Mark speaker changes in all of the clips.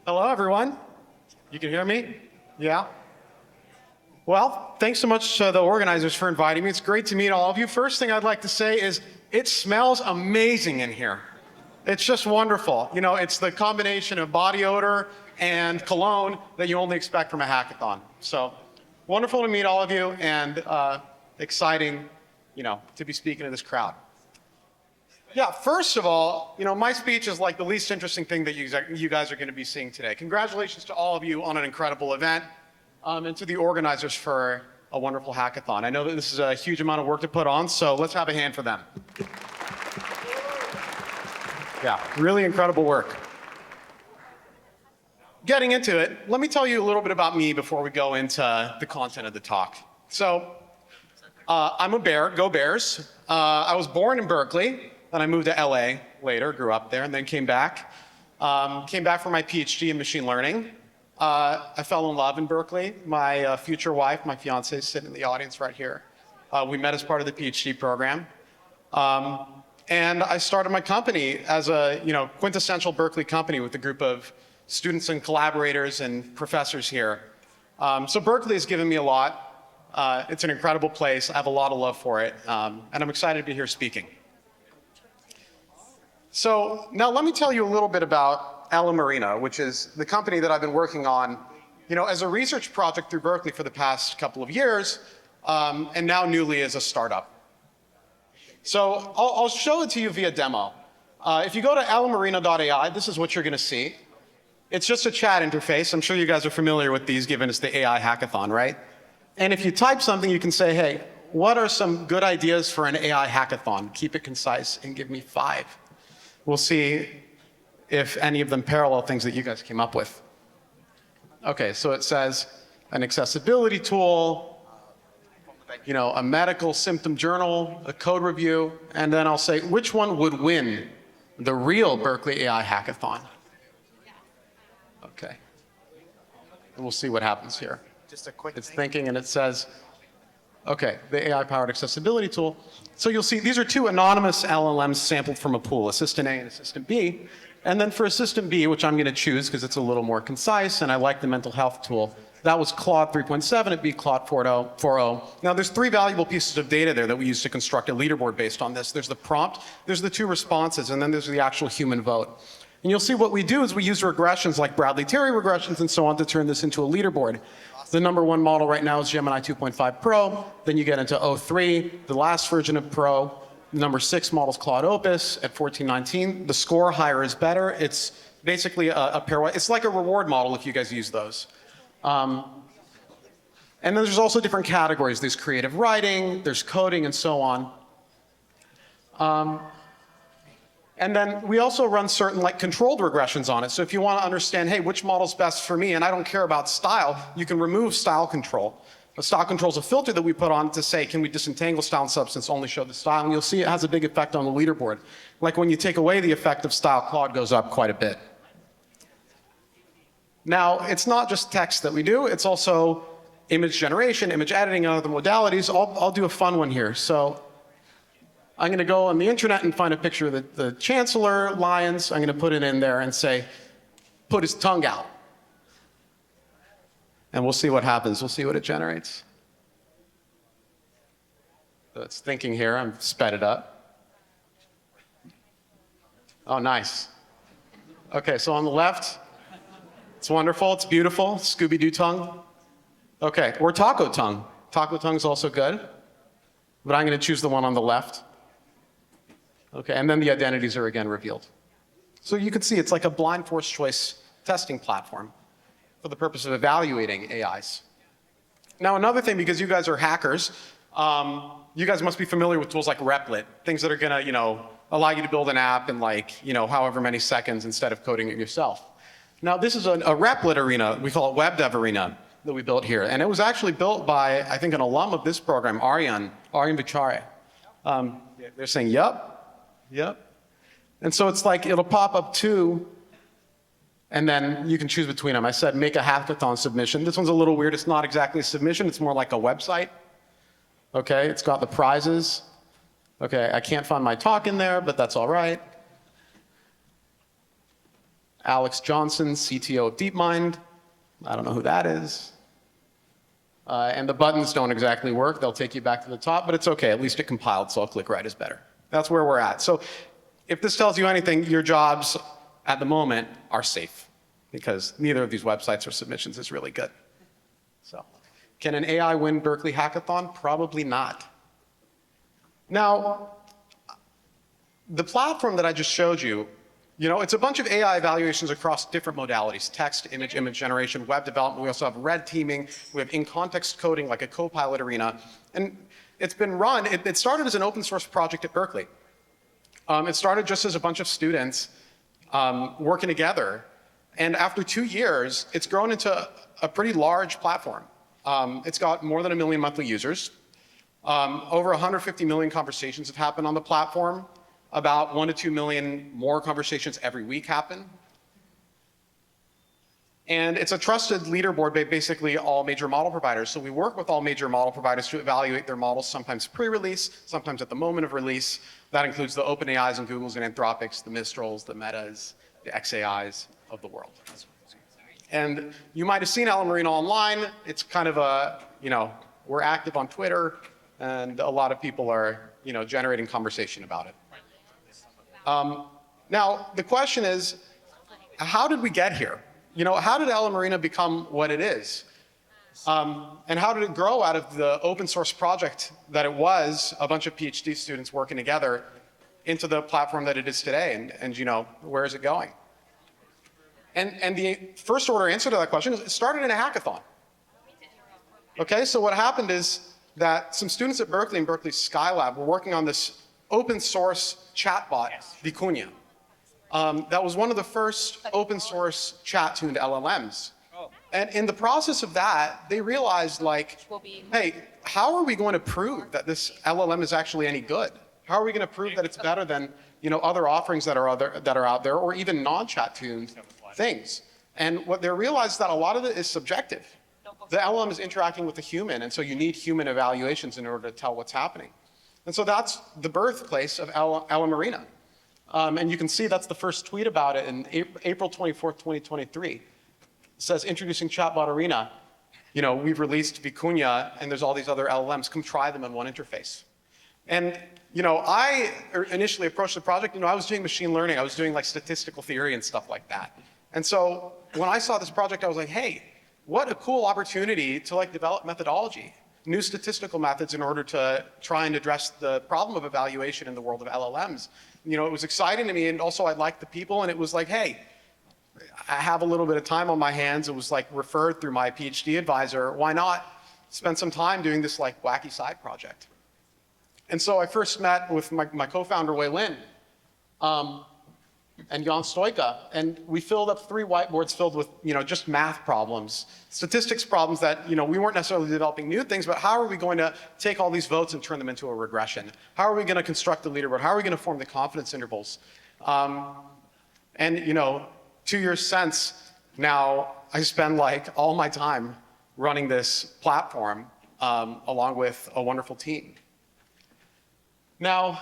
Speaker 1: Hello, everyone. You can hear me? Yeah? Well, thanks so much to the organizers for inviting me. It's great to meet all of you. First thing I'd like to say is it smells amazing in here. It's just wonderful. You know, it's the combination of body odor and cologne that you only expect from a hackathon. So wonderful to meet all of you and exciting, to be speaking to this crowd. Yeah, first of all, my speech is like the least interesting thing that you guys are going to be seeing today. Congratulations to all of you on an incredible event, and to the organizers for a wonderful hackathon. I know that this is a huge amount of work to put on, so let's have a hand for them. Yeah, really incredible work. Getting into it, let me tell you a little bit about me before we go into the content of the talk. So, I'm a bear, go Bears. I was born in Berkeley. Then I moved to LA later, grew up there, and then came back. Came back for my PhD in machine learning. I fell in love in Berkeley. My future wife, my fiance, is sitting in the audience right here. We met as part of the PhD program. And I started my company as a quintessential Berkeley company with a group of students and collaborators and professors here. So Berkeley has given me a lot. It's an incredible place. I have a lot of love for it. And I'm excited to be here speaking. So now let me tell you a little bit about LMArena, which is the company that I've been working on, as a research project through Berkeley for the past couple of years, and now newly as a startup. So I'll show it to you via demo. If you go to LMArena.ai, this is what you're going to see. It's just a chat interface. I'm sure you guys are familiar with these, given it's the AI hackathon, right? And if you type something, you can say, hey, what are some good ideas for an AI hackathon? Keep it concise and give me 5. We'll see if any of them parallel things that you guys came up with. Okay, so it says an accessibility tool, a medical symptom journal, a code review, and then I'll say, which one would win the real Berkeley AI hackathon? Okay, and we'll see what happens here.
Speaker 2: Just a quick
Speaker 1: It's thinking and it says, okay, the AI-powered accessibility tool. So you'll see these are 2 anonymous LLMs sampled from a pool, Assistant A and Assistant B. And then for Assistant B, which I'm going to choose because it's a little more concise and I like the mental health tool, that was Claude 3.7, it'd be Claude 4.0. Now there's 3 valuable pieces of data there that we use to construct a leaderboard based on this. There's the prompt, there's the 2 responses, and then there's the actual human vote. And you'll see what we do is we use regressions like Bradley-Terry regressions and so on to turn this into a leaderboard. The number 1 model right now is Gemini 2.5 Pro. Then you get into O3, the last version of Pro. The number 6 model is Claude Opus at 1419. The score higher is better. It's basically a pairwise. It's like a reward model if you guys use those. And then there's also different categories. There's creative writing, there's coding, and so on. And then we also run certain controlled regressions on it. So if you want to understand, hey, which model's best for me, and I don't care about style, you can remove style control. The style control is a filter that we put on to say, can we disentangle style and substance, only show the style? And you'll see it has a big effect on the leaderboard. Like when you take away the effect of style, Claude goes up quite a bit. Now, it's not just text that we do, it's also image generation, image editing, and other modalities. I'll do a fun one here. So I'm going to go on the internet and find a picture of the Chancellor Lyons. I'm going to put it in there and say, put his tongue out. And we'll see what happens. We'll see what it generates. So it's thinking here. I'm sped it up. Oh, nice. Okay, so on the left, it's wonderful. It's beautiful. Scooby-Doo tongue. Okay, or taco tongue. Taco tongue is also good. But I'm going to choose the one on the left. Okay, and then the identities are again revealed. So you can see it's like a blind force choice testing platform for the purpose of evaluating AIs. Now another thing, because you guys are hackers, you guys must be familiar with tools like Replit, things that are gonna, allow you to build an app in however many seconds instead of coding it yourself. Now this is a Replit arena, we call it Web Dev Arena, that we built here. And it was actually built by, I think, an alum of this program, Aryan Vichare. They're saying, yep. And so it's like, it'll pop up 2, and then you can choose between them. I said, make a hackathon submission. This one's a little weird. It's not exactly a submission. It's more like a website. Okay, it's got the prizes. Okay, I can't find my talk in there, but that's all right. Alex Johnson, CTO of DeepMind. I don't know who that is. And the buttons don't exactly work. They'll take you back to the top, but it's okay. At least it compiled, so I'll click right is better. That's where we're at. So if this tells you anything, your jobs at the moment are safe because neither of these websites or submissions is really good. So can an AI win Berkeley Hackathon? Probably not. Now, the platform that I just showed you, it's a bunch of AI evaluations across different modalities: text, image generation, web development. We also have red teaming. We have in-context coding, like a Copilot arena. And it's been run, it started as an open source project at Berkeley. It started just as a bunch of students working together. And after 2 years, it's grown into a pretty large platform. It's got more than 1 million monthly users. Over 150 million conversations have happened on the platform. About 1 to 2 million more conversations every week happen. And it's a trusted leaderboard by basically all major model providers. So we work with all major model providers to evaluate their models, sometimes pre-release, sometimes at the moment of release. That includes the OpenAIs and Googles and Anthropics, the Mistrals, the Metas, the XAIs of the world. And you might have seen LMArena online. It's kind of a, we're active on Twitter, and a lot of people are, generating conversation about it. Now, the question is, how did we get here? How did LMArena become what it is? And how did it grow out of the open source project that it was, a bunch of PhD students working together, into the platform that it is today? And where is it going? And the first order answer to that question is it started in a hackathon. Okay, so what happened is that some students at Berkeley and Berkeley Skylab were working on this open source chatbot, Vicuña. That was one of the first open source chat-tuned LLMs. And in the process of that, they realized, hey, how are we going to prove that this LLM is actually any good? How are we going to prove that it's better than other offerings that are out there, or even non-chat-tuned things? And what they realized is that a lot of it is subjective. The LLM is interacting with the human, and so you need human evaluations in order to tell what's happening. And so that's the birthplace of LMArena. And you can see that's the first tweet about it in April 24th, 2023. It says, introducing Chatbot Arena. We've released Vicuña, and there's all these other LLMs. Come try them in one interface. And I initially approached the project, I was doing machine learning. I was doing statistical theory and stuff like that. And so when I saw this project, I was like, hey, what a cool opportunity to develop methodology, new statistical methods in order to try and address the problem of evaluation in the world of LLMs. It was exciting to me, and also I liked the people, and it was like, hey, I have a little bit of time on my hands. It was referred through my PhD advisor. Why not spend some time doing this wacky side project? And so I first met with my co-founder, Wei Lin, and Jan Stoika, and we filled up 3 whiteboards filled with, just math problems, statistics problems that, we weren't necessarily developing new things, but how are we going to take all these votes and turn them into a regression? How are we going to construct the leaderboard? How are we going to form the confidence intervals? And 2 years since, now I spend all my time running this platform along with a wonderful team. Now,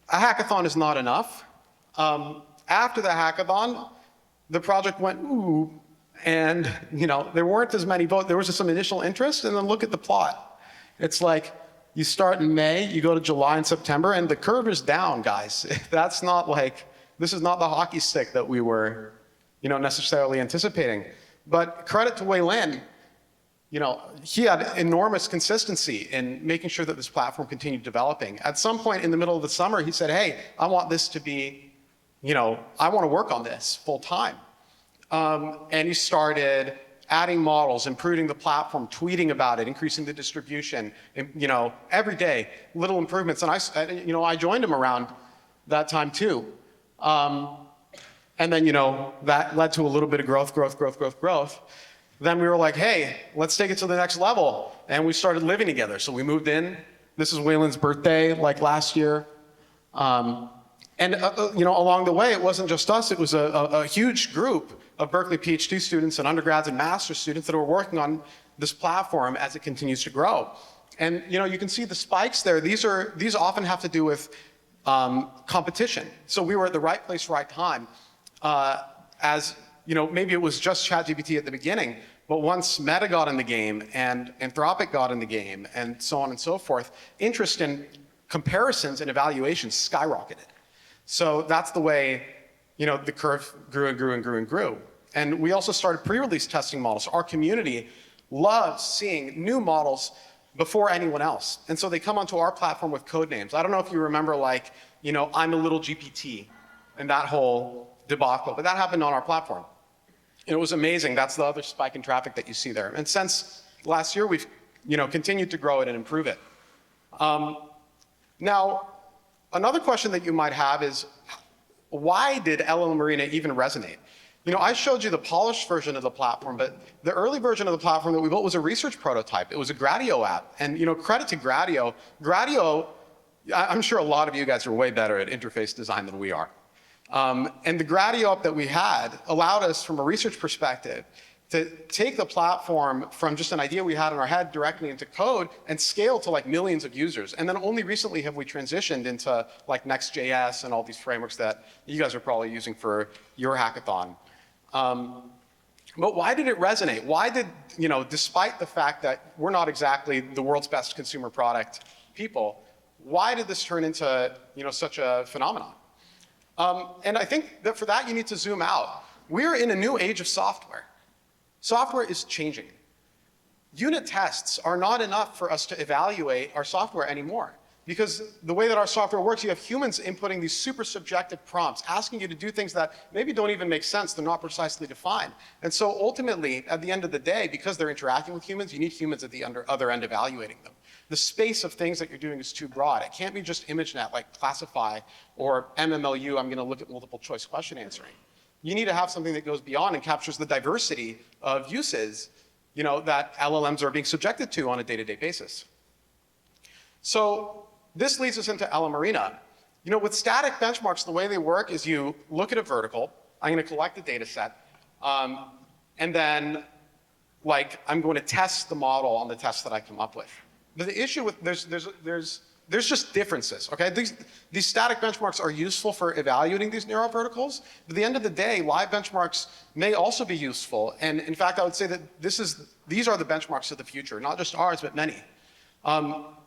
Speaker 1: a hackathon is not enough. After the hackathon, the project went, ooh, and there weren't as many votes. There was just some initial interest, and then look at the plot. It's you start in May, you go to July and September, and the curve is down, guys. That's not this is not the hockey stick that we were necessarily anticipating. But credit to Wei Lin, he had enormous consistency in making sure that this platform continued developing. At some point in the middle of the summer, he said, hey, I want this to be, I want to work on this full time. And he started adding models, improving the platform, tweeting about it, increasing the distribution, every day, little improvements. And I joined him around that time too. And then, that led to a little bit of growth. Then we were like, hey, let's take it to the next level. And we started living together. So we moved in. This is Wei Lin's birthday, last year. And along the way, it wasn't just us. It was a huge group of Berkeley PhD students and undergrads and master's students that were working on this platform as it continues to grow. And you can see the spikes there. These often have to do with competition. So we were at the right place, right time. as, maybe it was just ChatGPT at the beginning, but once Meta got in the game and Anthropic got in the game and so on and so forth, interest in comparisons and evaluations skyrocketed. So that's the way, the curve grew and grew and grew and grew. And we also started pre-release testing models. Our community loves seeing new models before anyone else. And so they come onto our platform with code names. I don't know if you remember, I'm a little GPT and that whole debacle, but that happened on our platform. And it was amazing. That's the other spike in traffic that you see there. And since last year, we've continued to grow it and improve it. Now, another question that you might have is, why did LLMArena even resonate? I showed you the polished version of the platform, but the early version of the platform that we built was a research prototype. It was a Gradio app. And credit to Gradio. Gradio, I'm sure a lot of you guys are way better at interface design than we are. And the Gradio app that we had allowed us, from a research perspective, to take the platform from just an idea we had in our head directly into code and scale to millions of users. And then only recently have we transitioned into Next.js and all these frameworks that you guys are probably using for your hackathon. But why did it resonate? Why did, despite the fact that we're not exactly the world's best consumer product people, why did this turn into, such a phenomenon? And I think that for that, you need to zoom out. We're in a new age of software. Software is changing. Unit tests are not enough for us to evaluate our software anymore. Because the way that our software works, you have humans inputting these super subjective prompts, asking you to do things that maybe don't even make sense, they're not precisely defined. And so ultimately, at the end of the day, because they're interacting with humans, you need humans at the other end evaluating them. The space of things that you're doing is too broad. It can't be just ImageNet, like classify, or MMLU, I'm gonna look at multiple choice question answering. You need to have something that goes beyond and captures the diversity of uses, that LLMs are being subjected to on a day-to-day basis. So this leads us into LMArena. With static benchmarks, the way they work is you look at a vertical. I'm going to collect a data set, and then I'm going to test the model on the test that I come up with. But the issue with there's just differences. Okay, these static benchmarks are useful for evaluating these narrow verticals. But at the end of the day, live benchmarks may also be useful. And in fact, I would say that these are the benchmarks of the future, not just ours, but many.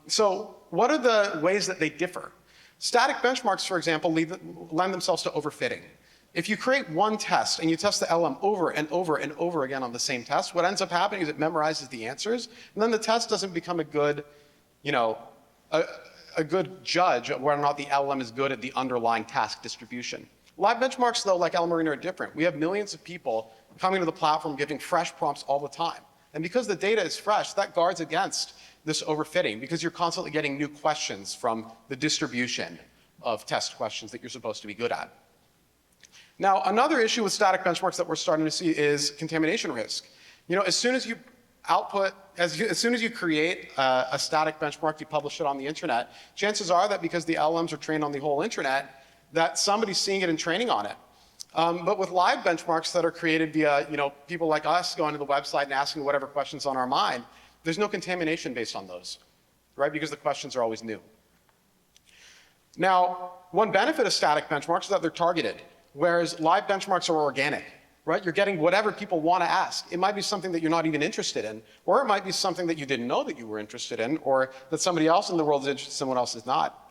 Speaker 1: So what are the ways that they differ? Static benchmarks, for example, lend themselves to overfitting. If you create one test and you test the LM over and over and over again on the same test, what ends up happening is it memorizes the answers, and then the test doesn't become a good, a good judge of whether or not the LM is good at the underlying task distribution. Live benchmarks, though, like LMArena, are different. We have millions of people coming to the platform giving fresh prompts all the time. And because the data is fresh, that guards against this overfitting, because you're constantly getting new questions from the distribution of test questions that you're supposed to be good at. Now, another issue with static benchmarks that we're starting to see is contamination risk. As soon as you as soon as you create a static benchmark, you publish it on the internet, chances are that because the LLMs are trained on the whole internet, that somebody's seeing it and training on it. But with live benchmarks that are created via people like us going to the website and asking whatever questions on our mind, there's no contamination based on those, right? Because the questions are always new. Now, one benefit of static benchmarks is that they're targeted, whereas live benchmarks are organic, right? You're getting whatever people want to ask. It might be something that you're not even interested in, or it might be something that you didn't know that you were interested in, or that somebody else in the world is interested, someone else is not.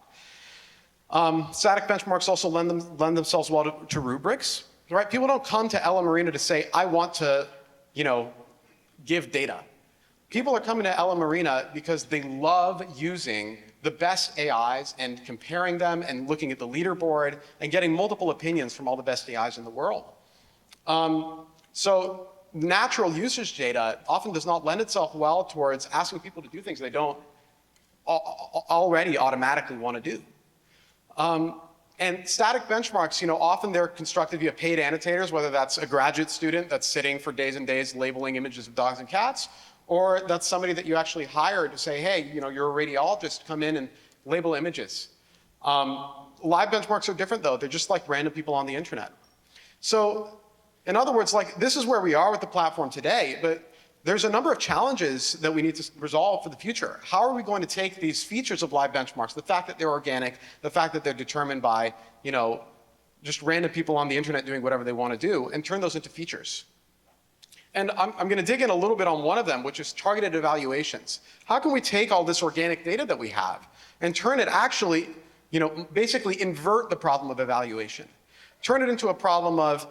Speaker 1: Static benchmarks also lend themselves well to rubrics, right? People don't come to LMArena to say, I want to, give data. People are coming to LMArena because they love using the best AIs and comparing them and looking at the leaderboard and getting multiple opinions from all the best AIs in the world. So natural usage data often does not lend itself well towards asking people to do things they don't already automatically want to do. And static benchmarks, often they're constructed via paid annotators, whether that's a graduate student that's sitting for days and days labeling images of dogs and cats, or that's somebody that you actually hire to say, hey, you're a radiologist, come in and label images. Live benchmarks are different, though. They're just like random people on the internet. So in other words, this is where we are with the platform today, but there's a number of challenges that we need to resolve for the future. How are we going to take these features of live benchmarks, the fact that they're organic, the fact that they're determined by, just random people on the internet doing whatever they want to do, and turn those into features. And I'm going to dig in a little bit on one of them, which is targeted evaluations. How can we take all this organic data that we have and turn it actually, basically invert the problem of evaluation? Turn it into a problem of,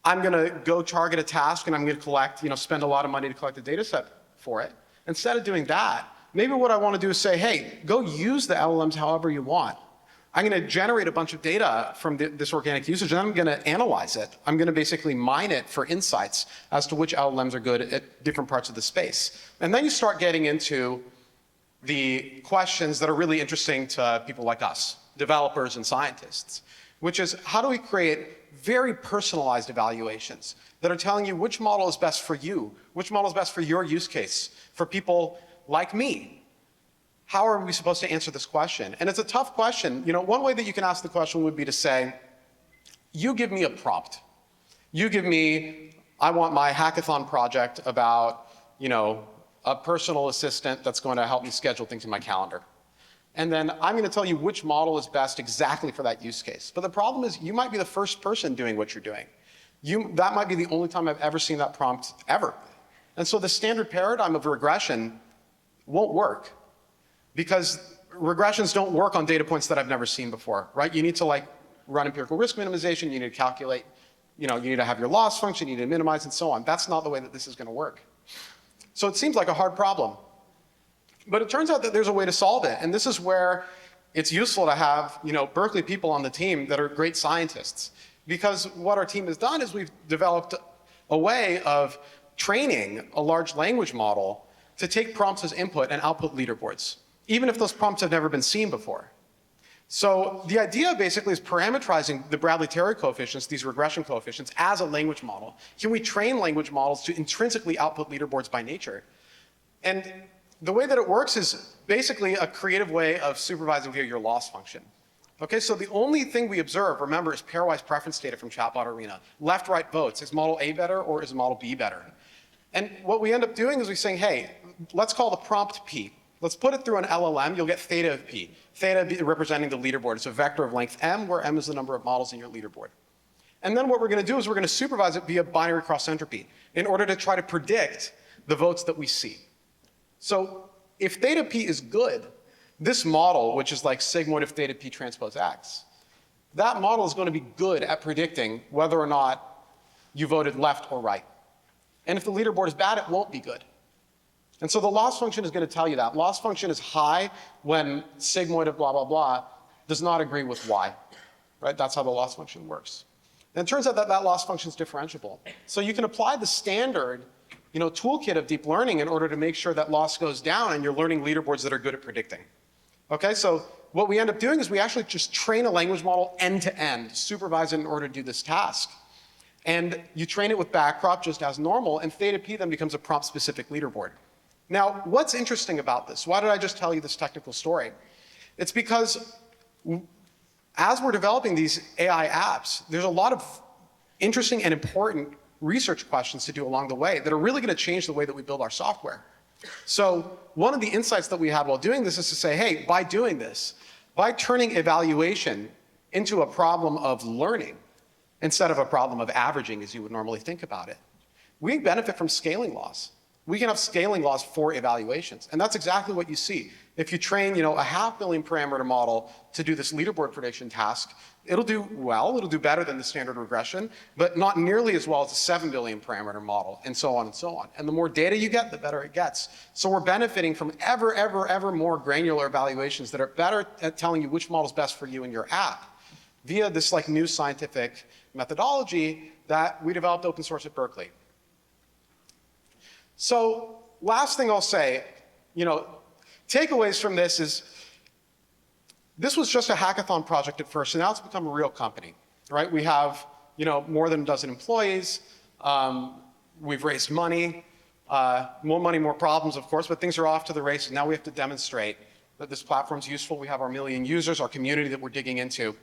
Speaker 1: I'm going to go target a task and I'm going to collect, spend a lot of money to collect a data set for it. Instead of doing that, maybe what I want to do is say, hey, go use the LLMs however you want. I'm going to generate a bunch of data from this organic usage, and I'm going to analyze it. I'm going to basically mine it for insights as to which LLMs are good at different parts of the space. And then you start getting into the questions that are really interesting to people like us, developers and scientists, which is how do we create very personalized evaluations that are telling you which model is best for you, which model is best for your use case, for people like me. How are we supposed to answer this question? And it's a tough question. One way that you can ask the question would be to say, you give me a prompt. You give me, I want my hackathon project about, a personal assistant that's going to help me schedule things in my calendar. And then I'm going to tell you which model is best exactly for that use case. But the problem is you might be the first person doing what you're doing. That might be the only time I've ever seen that prompt ever. And so the standard paradigm of regression won't work, because regressions don't work on data points that I've never seen before, right? You need to run empirical risk minimization, you need to calculate, you need to have your loss function, you need to minimize and so on. That's not the way that this is going to work. So it seems like a hard problem. But it turns out that there's a way to solve it. And this is where it's useful to have, Berkeley people on the team that are great scientists. Because what our team has done is we've developed a way of training a large language model to take prompts as input and output leaderboards, even if those prompts have never been seen before. So the idea basically is parameterizing the Bradley-Terry coefficients, these regression coefficients, as a language model. Can we train language models to intrinsically output leaderboards by nature? And the way that it works is basically a creative way of supervising via your loss function. Okay, so the only thing we observe, remember, is pairwise preference data from Chatbot Arena. Left-right votes. Is model A better or is model B better? And what we end up doing is we're saying, hey, let's call the prompt P. Let's put it through an LLM, you'll get theta of P. Theta representing the leaderboard. It's a vector of length M, where M is the number of models in your leaderboard. And then what we're going to do is we're going to supervise it via binary cross entropy in order to try to predict the votes that we see. So if theta P is good, this model, which is like sigmoid of theta P transpose X, that model is going to be good at predicting whether or not you voted left or right. And if the leaderboard is bad, it won't be good. And so the loss function is going to tell you that. Loss function is high when sigmoid of blah, blah, blah does not agree with y. Right? That's how the loss function works. And it turns out that that loss function is differentiable. So you can apply the standard toolkit of deep learning in order to make sure that loss goes down and you're learning leaderboards that are good at predicting. Okay, so what we end up doing is we actually just train a language model end to end, supervise it in order to do this task. And you train it with backprop just as normal, and theta P then becomes a prompt-specific leaderboard. Now, what's interesting about this? Why did I just tell you this technical story? It's because as we're developing these AI apps, there's a lot of interesting and important research questions to do along the way that are really going to change the way that we build our software. So one of the insights that we had while doing this is to say, hey, by doing this, by turning evaluation into a problem of learning instead of a problem of averaging as you would normally think about it, we benefit from scaling laws. We can have scaling laws for evaluations. And that's exactly what you see. If you train, a 500,000 parameter model to do this leaderboard prediction task, it'll do well, it'll do better than the standard regression, but not nearly as well as a 7 billion parameter model, and so on and so on. And the more data you get, the better it gets. So we're benefiting from ever more granular evaluations that are better at telling you which model is best for you in your app via this new scientific methodology that we developed open source at Berkeley. So last thing I'll say, takeaways from this is, this was just a hackathon project at first, and now it's become a real company, right? We have, more than a dozen employees. We've raised money, more money, more problems, of course, but things are off to the races. Now we have to demonstrate that this platform's useful. We have our 1 million users, our community that we're digging into.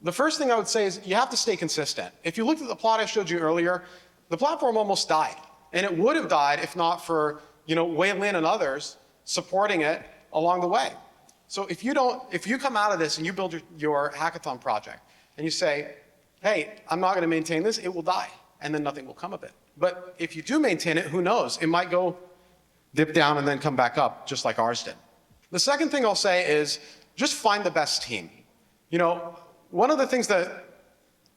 Speaker 1: The first thing I would say is you have to stay consistent. If you looked at the plot I showed you earlier, the platform almost died. And it would have died if not for, Wei Lin and others supporting it along the way. So if you come out of this and you build your hackathon project and you say, hey, I'm not going to maintain this, it will die, and then nothing will come of it. But if you do maintain it, who knows? It might go dip down and then come back up, just like ours did. The second thing I'll say is just find the best team. You know, one of the things that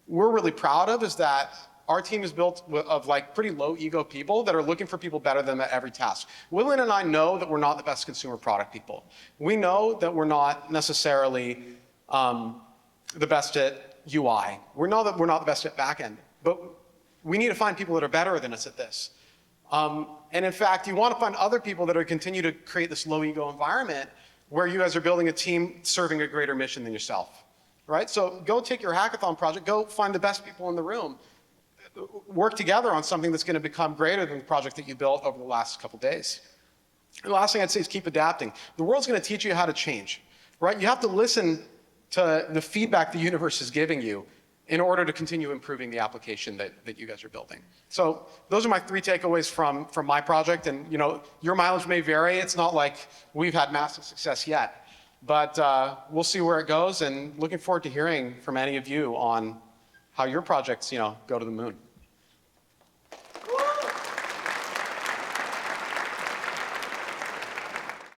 Speaker 1: we're really proud of is that our team is built of like pretty low ego people that are looking for people better than them at every task. Willian and I know that we're not the best consumer product people. We know that we're not necessarily the best at UI. We know that we're not the best at backend, but we need to find people that are better than us at this. And in fact, you want to find other people that are continue to create this low ego environment where you guys are building a team serving a greater mission than yourself, right? So go take your hackathon project, go find the best people in the room, work together on something that's going to become greater than the project that you built over the last couple days. And the last thing I'd say is keep adapting. The world's going to teach you how to change, right? You have to listen to the feedback the universe is giving you in order to continue improving the application that you guys are building. So those are my 3 takeaways from my project. And you know, your mileage may vary. It's not like we've had massive success yet, but we'll see where it goes, and looking forward to hearing from any of you on how your projects, you know, go to the moon.